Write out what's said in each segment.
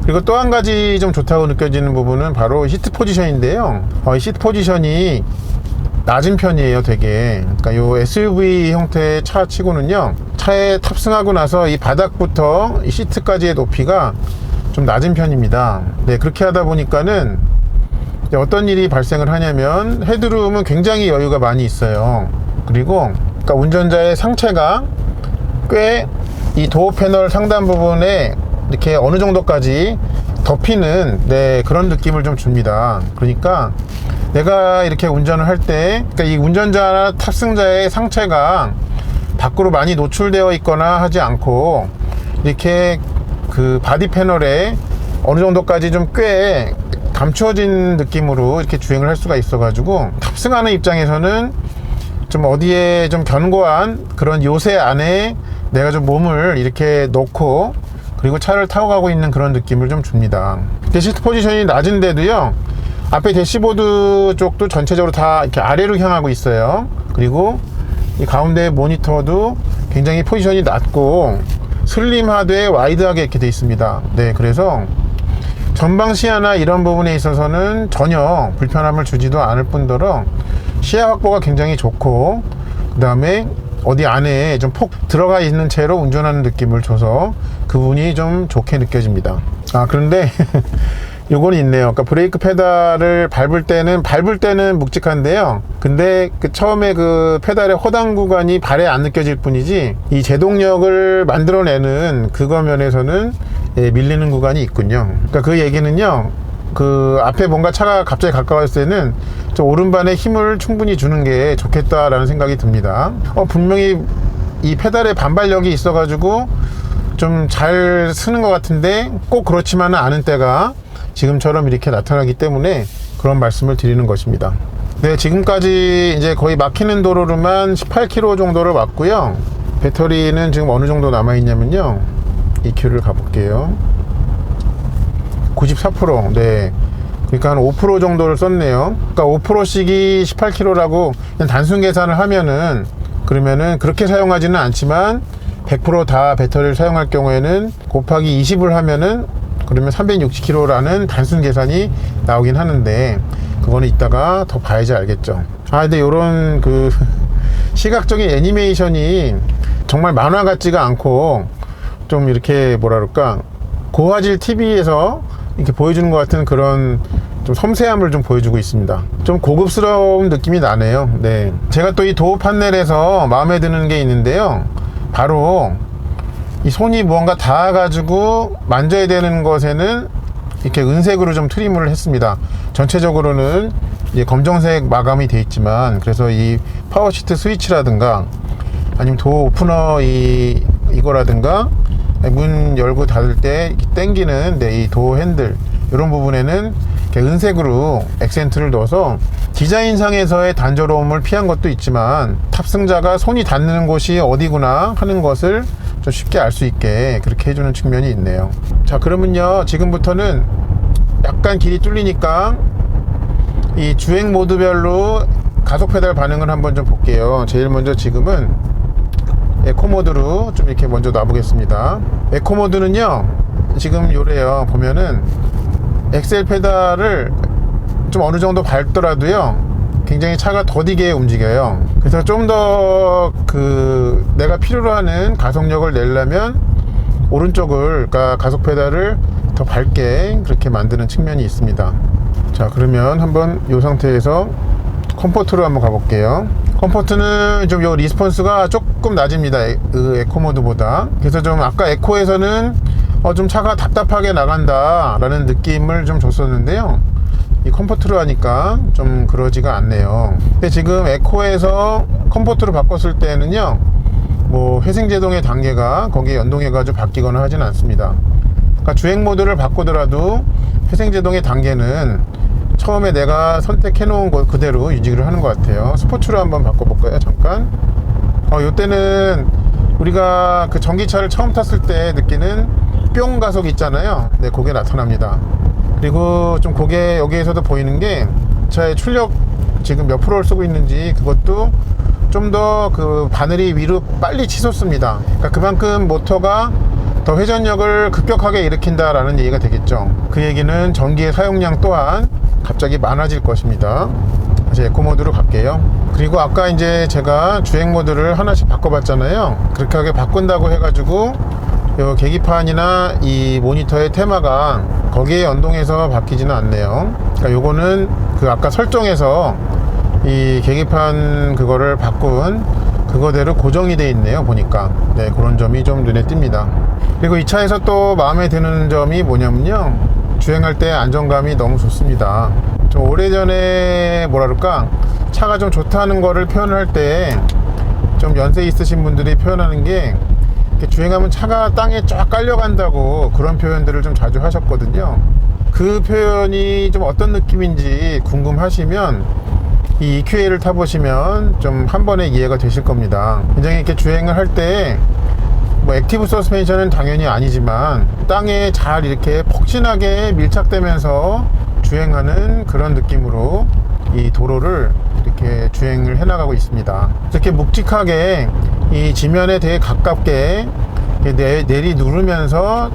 그리고 또 한 가지 좀 좋다고 느껴지는 부분은 바로 시트 포지션인데요. 이 시트 포지션이 낮은 편이에요, 되게. 그러니까 요 SUV 형태의 차 치고는요, 차에 탑승하고 나서 이 바닥부터 이 시트까지의 높이가 좀 낮은 편입니다. 네, 그렇게 하다 보니까는 이제 어떤 일이 발생을 하냐면 헤드룸은 굉장히 여유가 많이 있어요. 그리고 그러니까 운전자의 상체가 꽤 이 도어 패널 상단 부분에 이렇게 어느 정도까지 덮이는, 네, 그런 느낌을 좀 줍니다. 그러니까 내가 이렇게 운전을 할 때, 그러니까 이 운전자나 탑승자의 상체가 밖으로 많이 노출되어 있거나 하지 않고 이렇게 그 바디 패널에 어느 정도까지 좀 꽤 감추어진 느낌으로 이렇게 주행을 할 수가 있어 가지고, 탑승하는 입장에서는 좀 어디에 좀 견고한 그런 요새 안에 내가 좀 몸을 이렇게 넣고 그리고 차를 타고 가고 있는 그런 느낌을 좀 줍니다. 시트 포지션이 낮은데도요, 앞에 대시보드 쪽도 전체적으로 다 이렇게 아래로 향하고 있어요. 그리고 이 가운데 모니터도 굉장히 포지션이 낮고 슬림하되 와이드하게 이렇게 돼 있습니다. 네, 그래서 전방 시야나 이런 부분에 있어서는 전혀 불편함을 주지도 않을 뿐더러 시야 확보가 굉장히 좋고, 그 다음에 어디 안에 좀 폭 들어가 있는 채로 운전하는 느낌을 줘서 그 부분이 좀 좋게 느껴집니다. 그런데 요건 있네요. 그러니까 브레이크 페달을 밟을 때는 묵직한데요, 근데 그 처음에 그 페달의 허당 구간이 발에 안 느껴질 뿐이지 이 제동력을 만들어내는 그거 면에서는 밀리는 구간이 있군요. 그러니까 그 얘기는요, 그 앞에 뭔가 차가 갑자기 가까웠을 때는 저 오른발에 힘을 충분히 주는 게 좋겠다라는 생각이 듭니다. 분명히 이 페달에 반발력이 있어 가지고 좀 잘 쓰는 것 같은데 꼭 그렇지만은 않은 때가 지금처럼 이렇게 나타나기 때문에 그런 말씀을 드리는 것입니다. 네, 지금까지 이제 거의 막히는 도로로만 18km 정도를 왔고요. 배터리는 지금 어느 정도 남아 있냐면요, EQ를 가볼게요. 94%. 네, 그러니까 한 5% 정도를 썼네요. 그러니까 5%씩이 18km라고 그냥 단순 계산을 하면은, 그러면은 그렇게 사용하지는 않지만 100% 다 배터리를 사용할 경우에는 곱하기 20을 하면은 그러면 360km라는 단순 계산이 나오긴 하는데, 그거는 이따가 더 봐야지 알겠죠. 근데 요런 그 시각적인 애니메이션이 정말 만화 같지가 않고 좀 이렇게 뭐라 그럴까, 고화질 TV에서 이렇게 보여주는 것 같은 그런 좀 섬세함을 좀 보여주고 있습니다. 좀 고급스러운 느낌이 나네요. 네, 제가 또 이 도어 판넬에서 마음에 드는 게 있는데요, 바로 이 손이 무언가 닿아가지고 만져야 되는 것에는 이렇게 은색으로 좀 트림을 했습니다. 전체적으로는 이제 검정색 마감이 되어 있지만, 그래서 이 파워 시트 스위치라든가 아니면 도어 오프너 이거라든가 문 열고 닫을 때 당기는 이 도어 핸들, 이런 부분에는 이렇게 은색으로 액센트를 넣어서 디자인상에서의 단조로움을 피한 것도 있지만 탑승자가 손이 닿는 곳이 어디구나 하는 것을 좀 쉽게 알 수 있게 그렇게 해주는 측면이 있네요. 자, 그러면요, 지금부터는 약간 길이 뚫리니까 이 주행 모드별로 가속 페달 반응을 한번 좀 볼게요. 제일 먼저 지금은 에코 모드로 좀 이렇게 먼저 놔보겠습니다. 에코 모드는요, 지금 요래요. 보면은 엑셀 페달을 좀 어느 정도 밟더라도요, 굉장히 차가 더디게 움직여요. 그래서 좀 더 그 내가 필요로 하는 가속력을 내려면 오른쪽을, 그러니까 가속 페달을 더 밟게 그렇게 만드는 측면이 있습니다. 자, 그러면 한번 이 상태에서 컴포트로 한번 가볼게요. 컴포트는 좀 요 리스폰스가 조금 낮습니다, 그 에코 모드보다. 그래서 좀 아까 에코에서는 좀 차가 답답하게 나간다 라는 느낌을 좀 줬었는데요, 이 컴포트로 하니까 좀 그러지가 않네요. 근데 지금 에코에서 컴포트로 바꿨을 때는요, 뭐 회생제동의 단계가 거기에 연동해 가지고 바뀌거나 하진 않습니다. 그러니까 주행 모드를 바꾸더라도 회생제동의 단계는 처음에 내가 선택해 놓은 것 그대로 유지를 하는 것 같아요. 스포츠로 한번 바꿔볼까요? 잠깐. 요때는 우리가 그 전기차를 처음 탔을 때 느끼는 뿅 가속 있잖아요. 네, 그게 나타납니다. 그리고 좀 그게 여기에서도 보이는 게 차의 출력 지금 몇 프로를 쓰고 있는지, 그것도 좀 더 그 바늘이 위로 빨리 치솟습니다. 그러니까 그만큼 모터가 더 회전력을 급격하게 일으킨다라는 얘기가 되겠죠. 그 얘기는 전기의 사용량 또한 갑자기 많아질 것입니다. 다시 에코 모드로 갈게요. 그리고 아까 이제 제가 주행 모드를 하나씩 바꿔봤잖아요. 그렇게 하게 바꾼다고 해가지고 요 계기판이나 이 모니터의 테마가 거기에 연동해서 바뀌지는 않네요. 그러니까 요거는 그 아까 설정에서 이 계기판 그거를 바꾼 그거대로 고정이 돼 있네요. 보니까 네, 그런 점이 좀 눈에 띕니다. 그리고 이 차에서 또 마음에 드는 점이 뭐냐면요, 주행할 때 안정감이 너무 좋습니다. 좀 오래전에 뭐라 그럴까, 차가 좀 좋다는 거를 표현할 때 좀 연세 있으신 분들이 표현하는 게, 주행하면 차가 땅에 쫙 깔려간다고 그런 표현들을 좀 자주 하셨거든요. 그 표현이 좀 어떤 느낌인지 궁금하시면 이 EQA를 타보시면 좀 한 번에 이해가 되실 겁니다. 굉장히 이렇게 주행을 할 때 뭐 액티브 서스펜션은 당연히 아니지만 땅에 잘 이렇게 폭신하게 밀착되면서 주행하는 그런 느낌으로 이 도로를 이렇게 주행을 해나가고 있습니다. 이렇게 묵직하게 이 지면에 되게 가깝게 내리 누르면서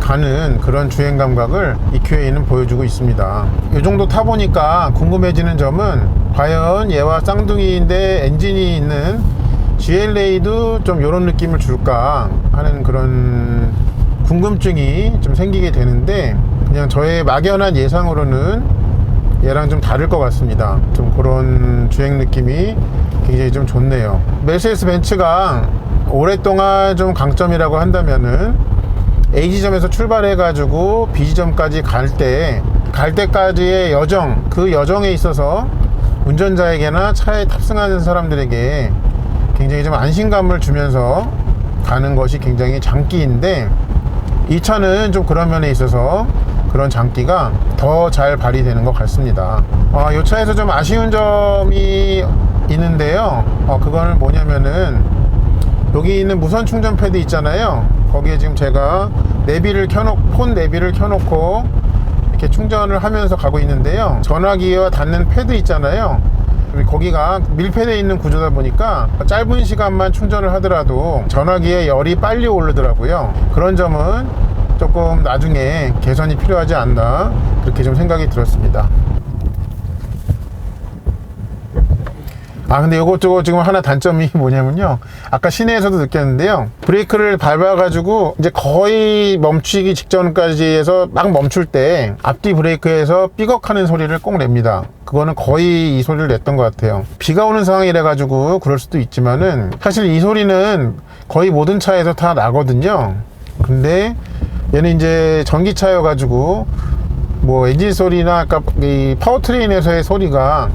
가는 그런 주행 감각을 EQA는 보여주고 있습니다. 이 정도 타보니까 궁금해지는 점은, 과연 얘와 쌍둥이인데 엔진이 있는 GLA도 좀 이런 느낌을 줄까 하는 그런 궁금증이 좀 생기게 되는데, 그냥 저의 막연한 예상으로는 얘랑 좀 다를 것 같습니다. 좀 그런 주행 느낌이 굉장히 좀 좋네요. 메르세데스 벤츠가 오랫동안 좀 강점이라고 한다면은 A 지점에서 출발해 가지고 B 지점까지 갈 때까지의 여정, 그 여정에 있어서 운전자에게나 차에 탑승하는 사람들에게 굉장히 좀 안심감을 주면서 가는 것이 굉장히 장기인데, 이 차는 좀 그런 면에 있어서 그런 장기가 더 잘 발휘되는 것 같습니다. 이 차에서 좀 아쉬운 점이 있는데요. 그거는 뭐냐면은, 여기 있는 무선 충전 패드 있잖아요. 거기에 지금 제가 폰 내비를 켜놓고 이렇게 충전을 하면서 가고 있는데요. 전화기와 닿는 패드 있잖아요. 거기가 밀폐되어 있는 구조다 보니까 짧은 시간만 충전을 하더라도 전화기에 열이 빨리 오르더라고요. 그런 점은 조금 나중에 개선이 필요하지 않나, 그렇게 좀 생각이 들었습니다. 근데 요것저것 지금 하나 단점이 뭐냐면요, 아까 시내에서도 느꼈는데요, 브레이크를 밟아가지고 이제 거의 멈추기 직전까지 해서 막 멈출 때 앞뒤 브레이크에서 삐걱하는 소리를 꼭 냅니다. 그거는 거의 이 소리를 냈던 것 같아요. 비가 오는 상황이라 가지고 그럴 수도 있지만은, 사실 이 소리는 거의 모든 차에서 다 나거든요. 근데 얘는 이제 전기차여 가지고 뭐 엔진 소리나 아까 이 파워트레인에서의 소리가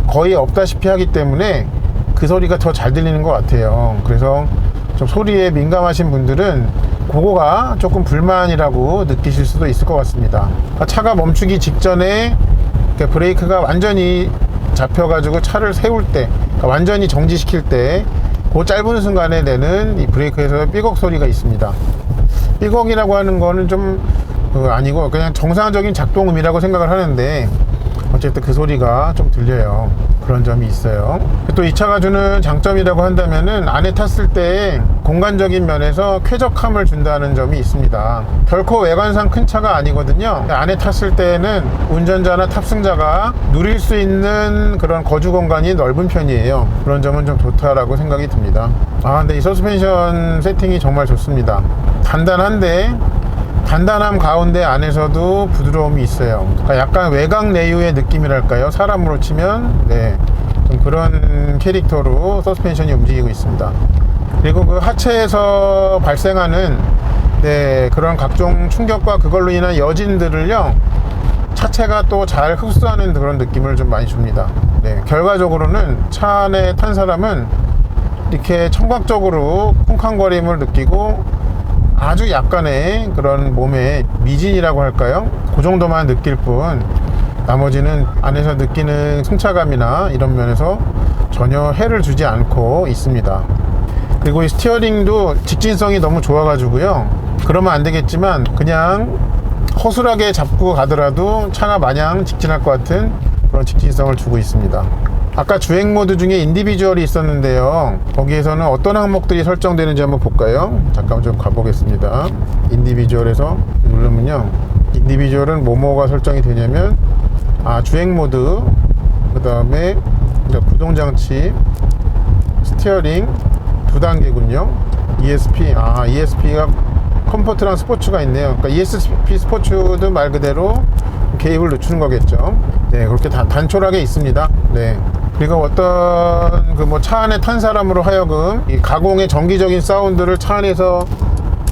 거의 없다시피 하기 때문에 그 소리가 더 잘 들리는 것 같아요. 그래서 좀 소리에 민감하신 분들은 그거가 조금 불만이라고 느끼실 수도 있을 것 같습니다. 차가 멈추기 직전에 브레이크가 완전히 잡혀가지고 차를 세울 때, 그러니까 완전히 정지시킬 때 그 짧은 순간에 내는 이 브레이크에서 삐걱 소리가 있습니다. 삐걱이라고 하는 거는 좀 아니고 그냥 정상적인 작동음이라고 생각을 하는데, 어쨌든 그 소리가 좀 들려요. 그런 점이 있어요. 또 이 차가 주는 장점이라고 한다면은, 안에 탔을 때 공간적인 면에서 쾌적함을 준다는 점이 있습니다. 결코 외관상 큰 차가 아니거든요. 안에 탔을 때는 운전자나 탑승자가 누릴 수 있는 그런 거주 공간이 넓은 편이에요. 그런 점은 좀 좋다라고 생각이 듭니다. 근데 이 서스펜션 세팅이 정말 좋습니다. 단단한데 단단함 가운데 안에서도 부드러움이 있어요. 그러니까 약간 외곽 내유의 느낌이랄까요? 사람으로 치면 좀 그런 캐릭터로 서스펜션이 움직이고 있습니다. 그리고 그 하체에서 발생하는 그런 각종 충격과 그걸로 인한 여진들을요, 차체가 또 잘 흡수하는 그런 느낌을 좀 많이 줍니다. 결과적으로는 차 안에 탄 사람은 이렇게 청각적으로 쿵쾅거림을 느끼고 아주 약간의 그런 몸의 미진이라고 할까요? 그 정도만 느낄 뿐, 나머지는 안에서 느끼는 승차감이나 이런 면에서 전혀 해를 주지 않고 있습니다. 그리고 이 스티어링도 직진성이 너무 좋아가지고요, 그러면 안 되겠지만 그냥 허술하게 잡고 가더라도 차가 마냥 직진할 것 같은 그런 직진성을 주고 있습니다. 아까 주행 모드 중에 인디비주얼이 있었는데요, 거기에서는 어떤 항목들이 설정되는지 한번 볼까요? 잠깐 좀 가보겠습니다. 인디비주얼에서 누르면요, 인디비주얼은 뭐뭐가 설정이 되냐면, 주행 모드, 그 다음에 구동장치, 스티어링 두 단계군요. ESP가 컴포트랑 스포츠가 있네요. 그러니까 ESP 스포츠도 말 그대로 개입을 늦추는 거겠죠. 네, 그렇게 단촐하게 있습니다. 네. 그리고 어떤 차 안에 탄 사람으로 하여금 이 가공의 정기적인 사운드를 차 안에서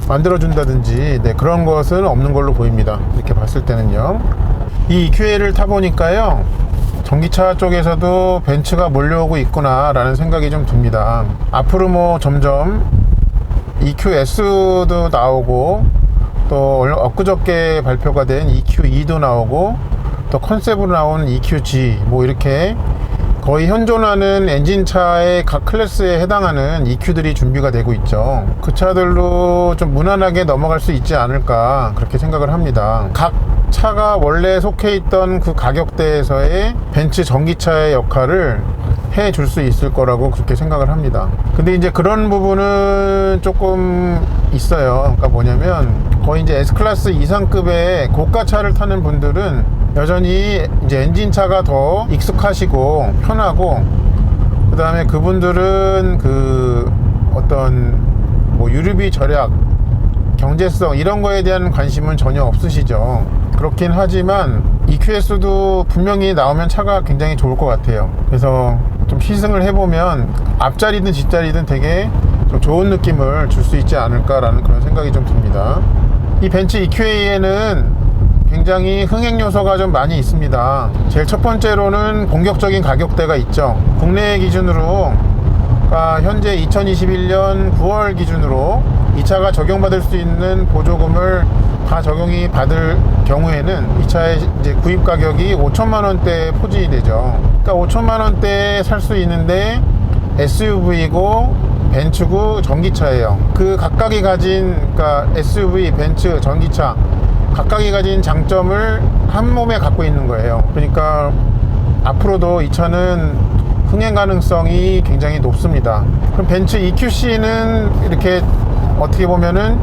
만들어준다든지, 네, 그런 것은 없는 걸로 보입니다. 이렇게 봤을 때는요. 이 EQA를 타보니까요, 전기차 쪽에서도 벤츠가 몰려오고 있구나 라는 생각이 좀 듭니다. 앞으로 점점 EQS도 나오고, 또 엊그저께 발표가 된 EQE도 나오고, 또 컨셉으로 나온 EQG, 이렇게 거의 현존하는 엔진차의 각 클래스에 해당하는 EQ들이 준비가 되고 있죠. 그 차들로 좀 무난하게 넘어갈 수 있지 않을까, 그렇게 생각을 합니다. 각 차가 원래 속해 있던 그 가격대에서의 벤츠 전기차의 역할을 해줄 수 있을 거라고 그렇게 생각을 합니다. 근데 이제 그런 부분은 조금 있어요. 그러니까 뭐냐면, 거의 이제 S클래스 이상급의 고가차를 타는 분들은 여전히 이제 엔진차가 더 익숙하시고 편하고, 그 다음에 그분들은 어떤 유류비 절약, 경제성 이런 거에 대한 관심은 전혀 없으시죠. 그렇긴 하지만 EQS도 분명히 나오면 차가 굉장히 좋을 것 같아요. 그래서 좀 시승을 해보면 앞자리든 뒷자리든 되게 좀 좋은 느낌을 줄 수 있지 않을까라는 그런 생각이 좀 듭니다. 이 벤츠 EQA에는 굉장히 흥행 요소가 좀 많이 있습니다. 제일 첫 번째로는 공격적인 가격대가 있죠. 국내 기준으로, 그러니까 현재 2021년 9월 기준으로 이 차가 적용받을 수 있는 보조금을 다 적용이 받을 경우에는 이 차의 이제 구입 가격이 5천만 원대에 포진이 되죠. 그러니까 5천만 원대에 살 수 있는데 SUV고 벤츠고 전기차예요. 그 각각이 가진, 그러니까 SUV, 벤츠, 전기차 각각이 가진 장점을 한 몸에 갖고 있는 거예요. 그러니까 앞으로도 이 차는 흥행 가능성이 굉장히 높습니다. 그럼 벤츠 EQC는 이렇게 어떻게 보면은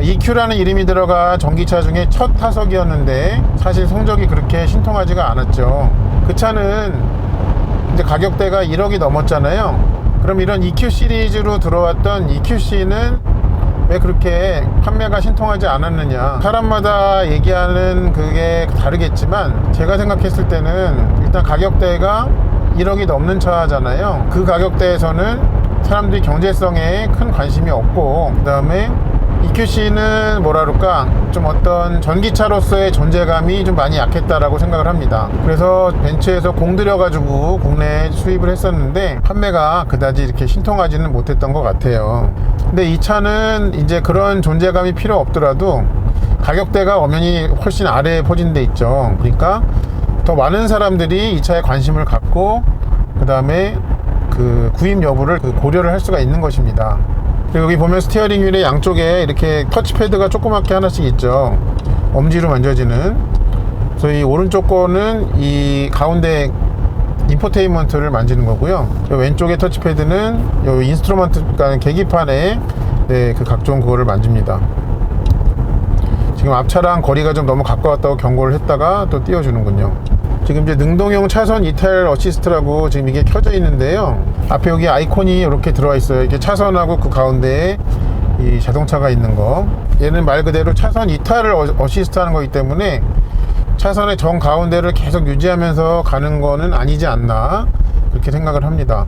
EQ라는 이름이 들어가 전기차 중에 첫 타석이었는데 사실 성적이 그렇게 신통하지가 않았죠. 그 차는 이제 가격대가 1억이 넘었잖아요. 그럼 이런 EQ 시리즈로 들어왔던 EQC는 왜 그렇게 판매가 신통하지 않았느냐, 사람마다 얘기하는 그게 다르겠지만 제가 생각했을 때는 일단 가격대가 1억이 넘는 차잖아요. 그 가격대에서는 사람들이 경제성에 큰 관심이 없고, 그 다음에 EQC는 뭐라 그럴까, 좀 어떤 전기차로서의 존재감이 좀 많이 약했다라고 생각을 합니다. 그래서 벤츠에서 공들여가지고 국내에 수입을 했었는데 판매가 그다지 이렇게 신통하지는 못했던 것 같아요. 근데 이 차는 이제 그런 존재감이 필요 없더라도 가격대가 엄연히 훨씬 아래에 포진돼 있죠. 그러니까 더 많은 사람들이 이 차에 관심을 갖고, 그 다음에 그 구입 여부를 고려를 할 수가 있는 것입니다. 그리고 여기 보면 스티어링 휠의 양쪽에 이렇게 터치패드가 조그맣게 하나씩 있죠. 엄지로 만져지는. 그래서 이 오른쪽 거는 이 가운데 인포테인먼트를 만지는 거고요. 왼쪽의 터치패드는 이 인스트루먼트, 그러니까 계기판에 그 각종 그거를 만집니다. 지금 앞차랑 거리가 좀 너무 가까웠다고 경고를 했다가 또 띄워주는군요. 지금 이제 능동형 차선 이탈 어시스트라고 지금 이게 켜져 있는데요. 앞에 여기 아이콘이 이렇게 들어와 있어요. 이게 차선하고 그 가운데에 이 자동차가 있는 거. 얘는 말 그대로 차선 이탈을 어시스트 하는 거기 때문에 차선의 정 가운데를 계속 유지하면서 가는 거는 아니지 않나, 그렇게 생각을 합니다.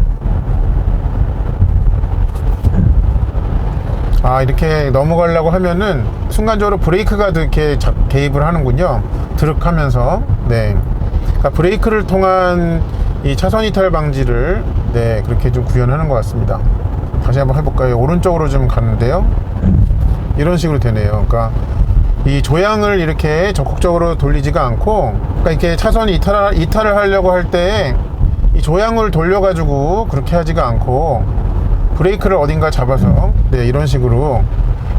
이렇게 넘어가려고 하면은 순간적으로 브레이크가 이렇게 개입을 하는군요. 드륵 하면서. 네. 그러니까 브레이크를 통한 이 차선 이탈 방지를 그렇게 좀 구현하는 것 같습니다. 다시 한번 해볼까요? 오른쪽으로 좀 가는데요. 이런 식으로 되네요. 그러니까 이 조향을 이렇게 적극적으로 돌리지가 않고, 그러니까 이렇게 차선 이탈을 하려고 할 때 이 조향을 돌려가지고 그렇게 하지가 않고 브레이크를 어딘가 잡아서 이런 식으로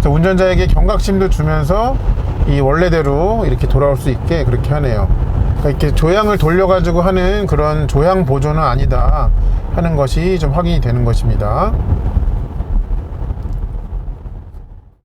운전자에게 경각심도 주면서 이 원래대로 이렇게 돌아올 수 있게 그렇게 하네요. 그러니까 이렇게 조향을 돌려가지고 하는 그런 조향 보조는 아니다 하는 것이 좀 확인이 되는 것입니다.